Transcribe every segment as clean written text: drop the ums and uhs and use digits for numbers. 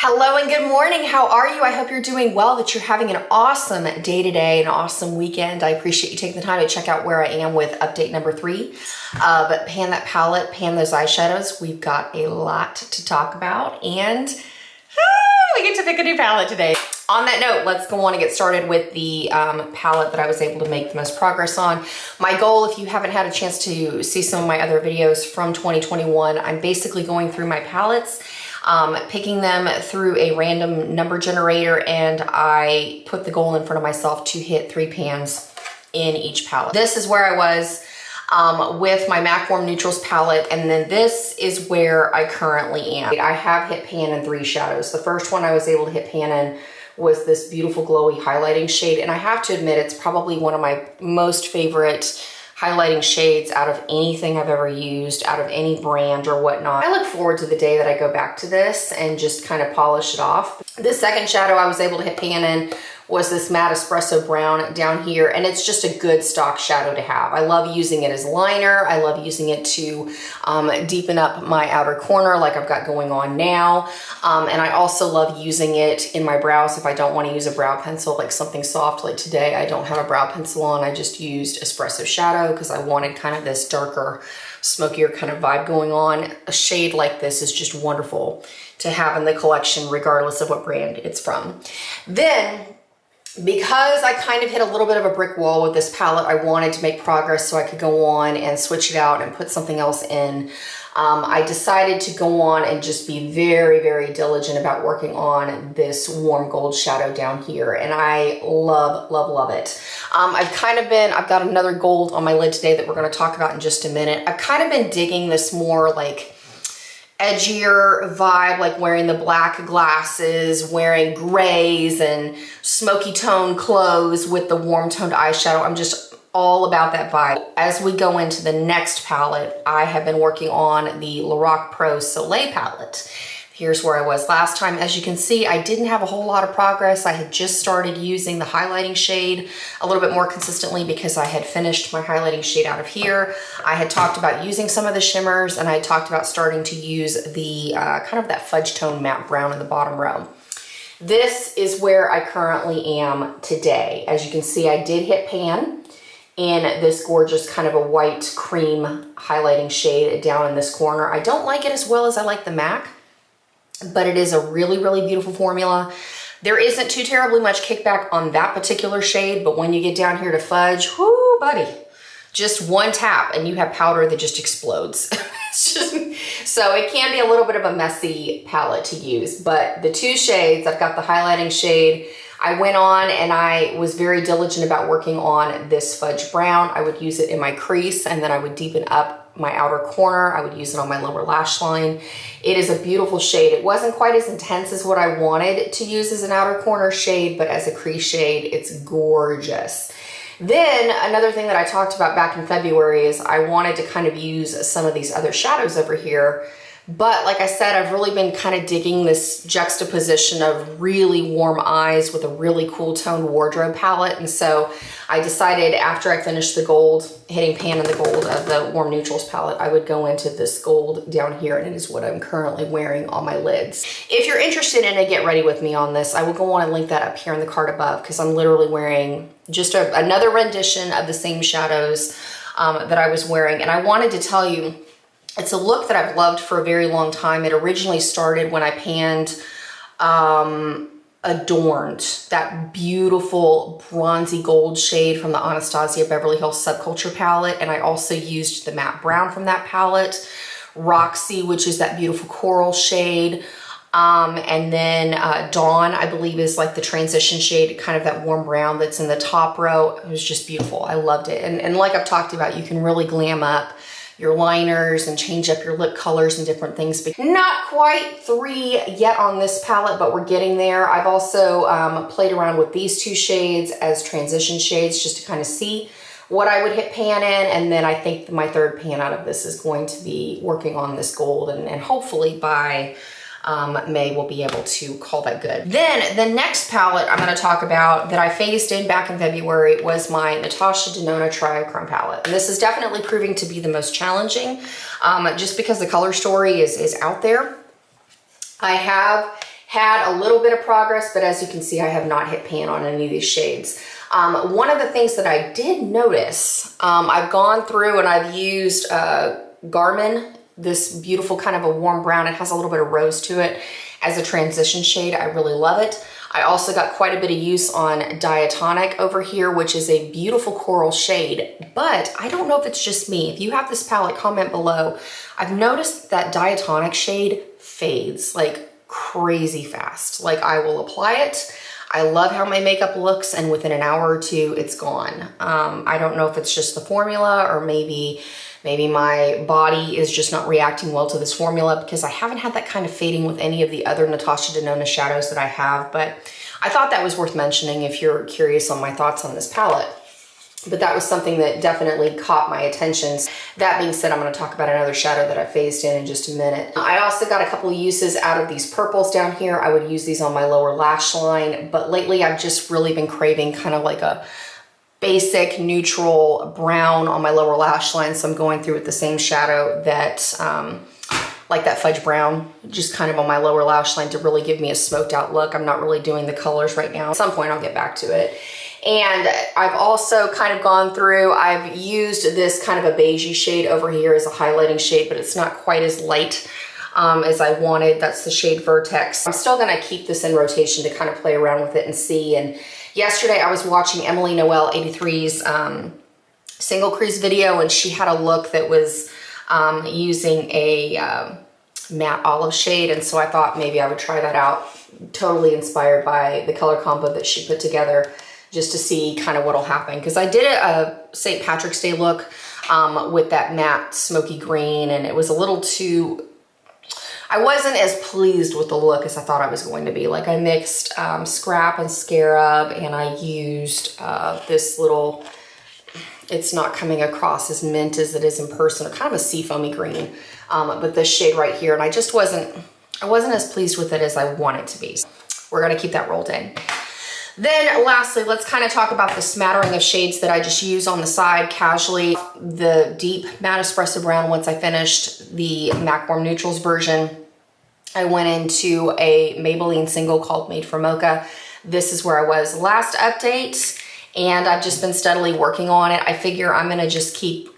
Hello and good morning. How are you? I hope you're doing well, that you're having an awesome day today, an awesome weekend. I appreciate you taking the time to check out where I am with update number 3 of Pan That Palette, Pan Those Eyeshadows. We've got a lot to talk about and we get to pick a new palette today. On that note, let's go on and get started with the palette that I was able to make the most progress on. My goal, if you haven't had a chance to see some of my other videos from 2021, I'm basically going through my palettes, picking them through a random number generator, and I put the goal in front of myself to hit 3 pans in each palette. This is where I was with my MAC Warm Neutrals palette, and then this is where I currently am. I have hit pan in 3 shadows. The first one I was able to hit pan in was this beautiful glowy highlighting shade, and I have to admit it's probably one of my most favorite highlighting shades out of anything I've ever used, out of any brand or whatnot. I look forward to the day that I go back to this and just kind of polish it off. The second shadow I was able to hit pan in was this matte espresso brown down here, and it's just a good stock shadow to have. I love using it as liner. I love using it to deepen up my outer corner like I've got going on now. And I also love using it in my brows if I don't want to use a brow pencil, like something soft. Like today, I don't have a brow pencil on. I just used espresso shadow because I wanted kind of this darker, smokier kind of vibe going on. A shade like this is just wonderful to have in the collection, regardless of what brand it's from. Then, because I kind of hit a little bit of a brick wall with this palette, I wanted to make progress so I could go on and switch it out and put something else in. I decided to go on and just be very, very diligent about working on this warm gold shadow down here, and I love, love, love it. I've got another gold on my lid today that we're going to talk about in just a minute. I've kind of been digging this more like edgier vibe, like wearing the black glasses, wearing grays and smoky tone clothes with the warm toned eyeshadow. I'm just all about that vibe. As we go into the next palette, I have been working on the Lorac Pro Soleil palette. Here's where I was last time. As you can see, I didn't have a whole lot of progress. I had just started using the highlighting shade a little bit more consistently because I had finished my highlighting shade out of here. I had talked about using some of the shimmers, and I had talked about starting to use the kind of that fudge tone matte brown in the bottom row. This is where I currently am today. As you can see, I did hit pan in this gorgeous kind of a white cream highlighting shade down in this corner. I don't like it as well as I like the MAC, but it is a really, really beautiful formula. There isn't too terribly much kickback on that particular shade, but when you get down here to fudge, whoo, buddy, just one tap and you have powder that just explodes. So it can be a little bit of a messy palette to use, but the 2 shades, I've got the highlighting shade. I went on and I was very diligent about working on this fudge brown. I would use it in my crease, and then I would deepen up my outer corner. I would use it on my lower lash line. It is a beautiful shade. It wasn't quite as intense as what I wanted to use as an outer corner shade, but as a crease shade, it's gorgeous. Then another thing that I talked about back in February is I wanted to kind of use some of these other shadows over here. But like I said, I've really been kind of digging this juxtaposition of really warm eyes with a really cool toned wardrobe palette. And so I decided after I finished the gold, hitting pan in the gold of the Warm Neutrals palette, I would go into this gold down here, and it is what I'm currently wearing on my lids. If you're interested in a get ready with me on this, I will go on and link that up here in the card above, because I'm literally wearing just another rendition of the same shadows that I was wearing. And I wanted to tell you, it's a look that I've loved for a very long time. It originally started when I panned Adorned, that beautiful bronzy gold shade from the Anastasia Beverly Hills Subculture palette. And I also used the matte brown from that palette. Roxy, which is that beautiful coral shade. And then Dawn, I believe, is like the transition shade, kind of that warm brown that's in the top row. It was just beautiful. I loved it. And like I've talked about, you can really glam up your liners and change up your lip colors and different things. But not quite 3 yet on this palette, but we're getting there. I've also played around with these 2 shades as transition shades just to kind of see what I would hit pan in. And then I think my 3rd pan out of this is going to be working on this gold, and hopefully by May we'll be able to call that good. Then the next palette I'm going to talk about that I phased in back in February was my Natasha Denona Triochrome palette. And this is definitely proving to be the most challenging just because the color story is out there. I have had a little bit of progress, but as you can see, I have not hit pan on any of these shades. One of the things that I did notice, I've gone through and I've used Garmin, this beautiful kind of a warm brown. It has a little bit of rose to it as a transition shade. I really love it. I also got quite a bit of use on Diatonic over here, which is a beautiful coral shade, but I don't know if it's just me. If you have this palette, comment below. I've noticed that Diatonic shade fades like crazy fast. Like I will apply it. I love how my makeup looks, and within an hour or two, it's gone. I don't know if it's just the formula, or maybe my body is just not reacting well to this formula, because I haven't had that kind of fading with any of the other Natasha Denona shadows that I have, but I thought that was worth mentioning if you're curious on my thoughts on this palette. But that was something that definitely caught my attention. That being said, I'm going to talk about another shadow that I phased in just a minute. I also got a couple uses out of these purples down here. I would use these on my lower lash line, but lately I've just really been craving kind of like a basic neutral brown on my lower lash line. So I'm going through with the same shadow that, like that fudge brown, just kind of on my lower lash line to really give me a smoked out look. I'm not really doing the colors right now. At some point I'll get back to it. And I've also kind of gone through, I've used this kind of a beigey shade over here as a highlighting shade, but it's not quite as light as I wanted. That's the shade Vertex. I'm still gonna keep this in rotation to kind of play around with it and see. And yesterday I was watching Emily Noel 83's single crease video, and she had a look that was using a matte olive shade, and so I thought maybe I would try that out. Totally inspired by the color combo that she put together, just to see kind of what'll happen. Because I did a St. Patrick's Day look with that matte smoky green, and it was a little too, I wasn't as pleased with the look as I thought I was going to be. Like I mixed scrap and scarab, and I used this little, it's not coming across as mint as it is in person, kind of a seafoamy green, but this shade right here, and I just wasn't as pleased with it as I want it to be. So we're gonna keep that rolled in. Then lastly, let's kind of talk about the smattering of shades that I just use on the side casually. The deep matte espresso brown, once I finished the MAC Warm Neutrals version, I went into a Maybelline single called Made for Mocha. This is where I was last update, and I've just been steadily working on it. I figure I'm gonna just keep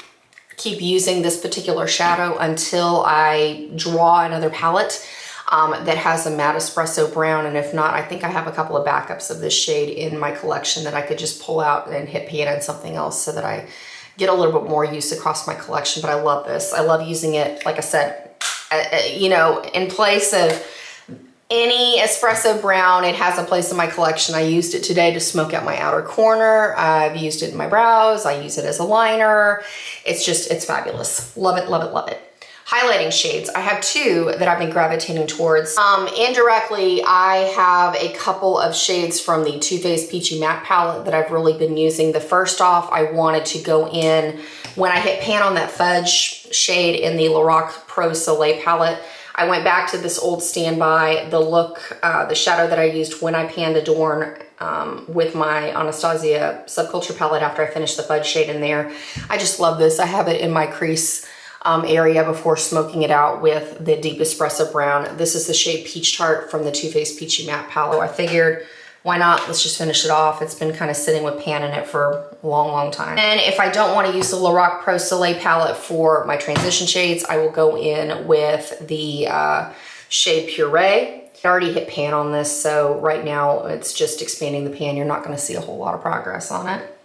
using this particular shadow until I draw another palette that has a matte espresso brown, and if not, I think I have a couple of backups of this shade in my collection that I could just pull out and hit pan on something else so that I get a little bit more use across my collection. But I love this. I love using it, like I said, you know, in place of any espresso brown, it has a place in my collection. I used it today to smoke out my outer corner. I've used it in my brows. I use it as a liner. It's just, it's fabulous. Love it, love it, love it. Highlighting shades. I have two that I've been gravitating towards. Indirectly, I have a couple of shades from the Too Faced Peachy Matte palette that I've really been using. The first off, I wanted to go in, when I hit pan on that fudge shade in the Lorac Pro Soleil palette, I went back to this old standby, the look, the shadow that I used when I panned Adorn with my Anastasia Subculture palette after I finished the fudge shade in there. I just love this. I have it in my crease area before smoking it out with the Deep Espresso Brown. This is the shade Peach Tart from the Too Faced Peachy Matte palette. I figured, why not? Let's just finish it off. It's been kind of sitting with pan in it for a long, long time. And if I don't want to use the Lorac Pro Soleil palette for my transition shades, I will go in with the shade Puree. I already hit pan on this, so right now it's just expanding the pan. You're not going to see a whole lot of progress on it.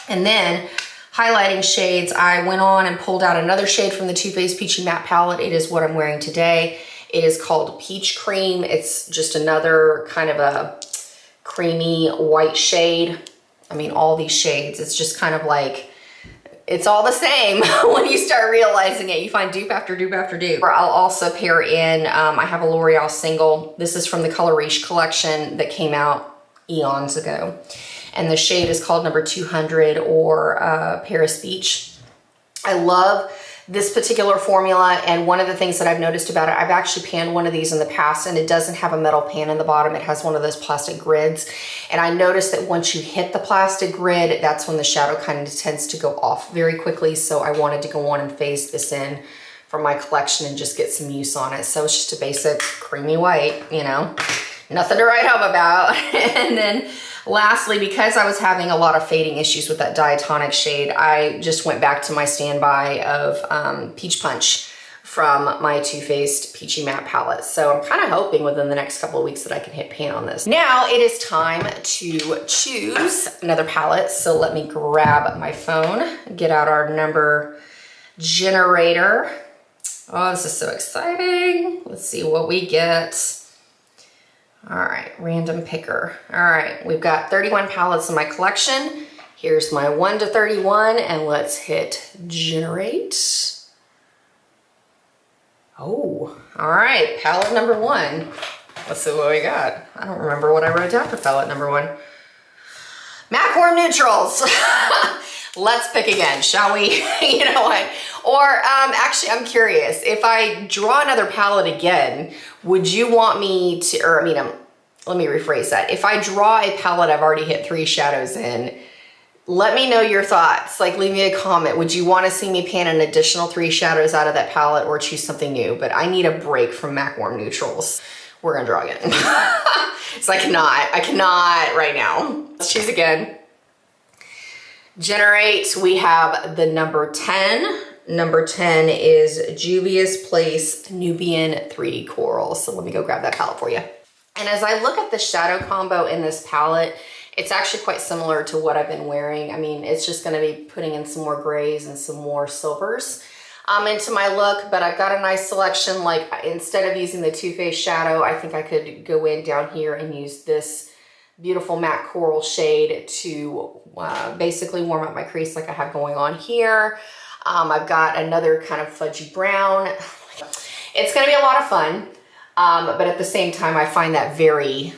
And then highlighting shades, I went on and pulled out another shade from the Too Faced Peachy Matte palette. It is what I'm wearing today. It is called Peach Cream. It's just another kind of a creamy white shade. I mean, all these shades, it's just kind of like, it's all the same when you start realizing it. You find dupe after dupe after dupe. I'll also pair in, I have a L'Oreal single. This is from the Color Riche collection that came out eons ago. And the shade is called number 200, or Paris Beach. I love this particular formula, and one of the things that I've noticed about it, I've actually panned one of these in the past, and it doesn't have a metal pan in the bottom. It has one of those plastic grids. And I noticed that once you hit the plastic grid, that's when the shadow kind of tends to go off very quickly. So I wanted to go on and phase this in for my collection and just get some use on it. So it's just a basic creamy white, you know. Nothing to write home about. And then lastly, because I was having a lot of fading issues with that Diatonic shade, I just went back to my standby of Peach Punch from my Too Faced Peachy Matte palette. So I'm kind of hoping within the next couple of weeks that I can hit pan on this. Now it is time to choose another palette. So let me grab my phone, get out our number generator. Oh, this is so exciting. Let's see what we get. All right, random picker. All right, we've got 31 palettes in my collection. Here's my 1 to 31, and let's hit generate. Oh, all right, palette number 1. Let's see what we got. I don't remember what I wrote down for palette number 1. Matte Warm Neutrals. Let's pick again, shall we? You know what? Or actually, I'm curious. If I draw another palette again, would you want me to, or I mean, let me rephrase that. If I draw a palette I've already hit 3 shadows in, let me know your thoughts. Like, leave me a comment. Would you want to see me pan an additional 3 shadows out of that palette or choose something new? But I need a break from MAC Warm Neutrals. We're gonna draw again. So I cannot right now. Let's choose again. Generate, we have the number 10. Number 10 is Juvia's Place Nubian 3D Coral. So let me go grab that palette for you. And as I look at the shadow combo in this palette, it's actually quite similar to what I've been wearing. I mean, it's just gonna be putting in some more grays and some more silvers into my look, but I've got a nice selection. Like, instead of using the Too Faced shadow, I think I could go in down here and use this beautiful matte coral shade to basically warm up my crease like I have going on here. I've got another kind of fudgy brown. It's gonna be a lot of fun, but at the same time, I find that very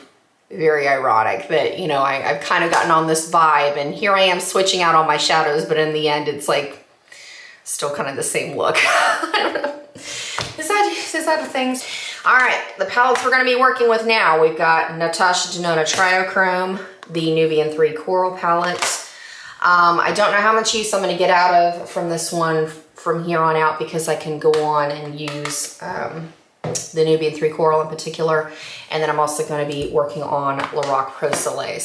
ironic that, you know, I've kind of gotten on this vibe and here I am switching out all my shadows, but in the end, it's like still kind of the same look. I don't know. Is that a thing? All right, the palettes we're gonna be working with now. We've got Natasha Denona Triochrome, the Nubian 3 Coral palette. I don't know how much use I'm gonna get out of from this one from here on out because I can go on and use the Nubian 3 Coral in particular. And then I'm also gonna be working on Lorac Pro Soleil.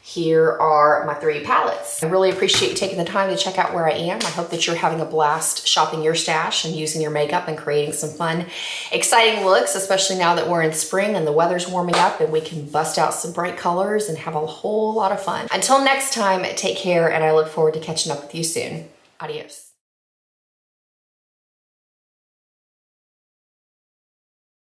Here are my 3 palettes. I really appreciate you taking the time to check out where I am. I hope that you're having a blast shopping your stash and using your makeup and creating some fun, exciting looks, especially now that we're in spring and the weather's warming up and we can bust out some bright colors and have a whole lot of fun. Until next time, take care, and I look forward to catching up with you soon. Adios.